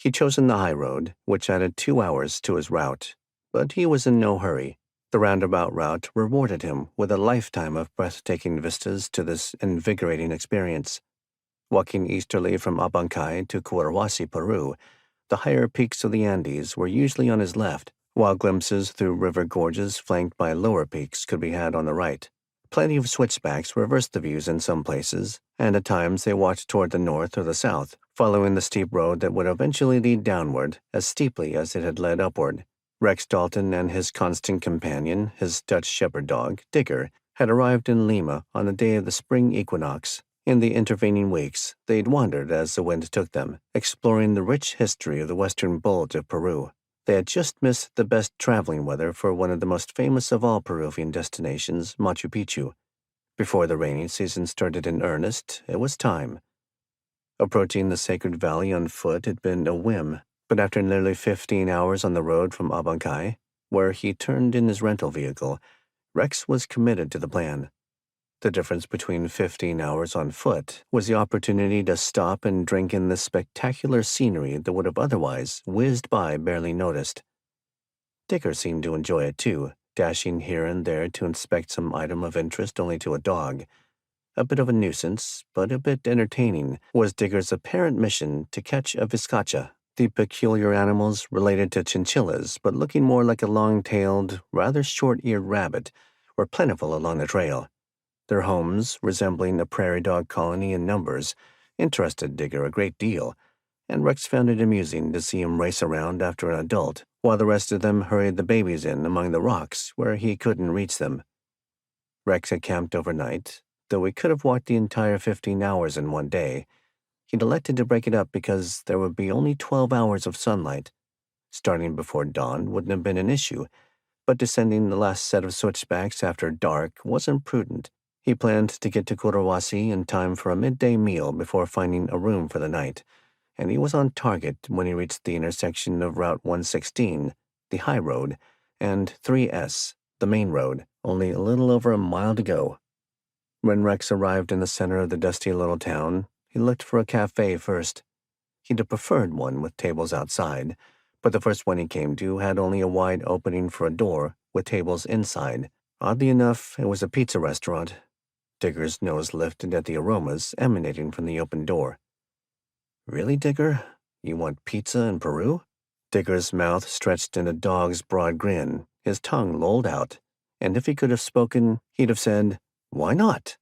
He'd chosen the high road, which added 2 hours to his route, but he was in no hurry. The roundabout route rewarded him with a lifetime of breathtaking vistas to this invigorating experience. Walking easterly from Abancay to Cotahuasi, Peru, the higher peaks of the Andes were usually on his left, while glimpses through river gorges flanked by lower peaks could be had on the right. Plenty of switchbacks reversed the views in some places, and at times they walked toward the north or the south, following the steep road that would eventually lead downward as steeply as it had led upward. Rex Dalton and his constant companion, his Dutch shepherd dog, Digger, had arrived in Lima on the day of the spring equinox. In the intervening weeks, they'd wandered as the wind took them, exploring the rich history of the western bulge of Peru. They had just missed the best traveling weather for one of the most famous of all Peruvian destinations, Machu Picchu. Before the rainy season started in earnest, it was time. Approaching the sacred valley on foot had been a whim, but after nearly 15 hours on the road from Abancay, where he turned in his rental vehicle, Rex was committed to the plan. The difference between 15 hours on foot was the opportunity to stop and drink in the spectacular scenery that would have otherwise whizzed by barely noticed. Digger seemed to enjoy it too, dashing here and there to inspect some item of interest only to a dog. A bit of a nuisance, but a bit entertaining, was Digger's apparent mission to catch a vizcacha, the peculiar animals related to chinchillas but looking more like a long-tailed, rather short-eared rabbit, were plentiful along the trail. Their homes, resembling a prairie dog colony in numbers, interested Digger a great deal, and Rex found it amusing to see him race around after an adult, while the rest of them hurried the babies in among the rocks where he couldn't reach them. Rex had camped overnight, though he could have walked the entire 15 hours in one day. He'd elected to break it up because there would be only 12 hours of sunlight. Starting before dawn wouldn't have been an issue, but descending the last set of switchbacks after dark wasn't prudent. He planned to get to Cotahuasi in time for a midday meal before finding a room for the night, and he was on target when he reached the intersection of Route 116, the high road, and 3S, the main road, only a little over a mile to go. When Rex arrived in the center of the dusty little town, he looked for a cafe first. He'd have preferred one with tables outside, but the first one he came to had only a wide opening for a door with tables inside. Oddly enough, it was a pizza restaurant. Digger's nose lifted at the aromas emanating from the open door. "Really, Digger? You want pizza in Peru?" Digger's mouth stretched in a dog's broad grin, his tongue lolled out, and if he could have spoken, he'd have said, "Why not?"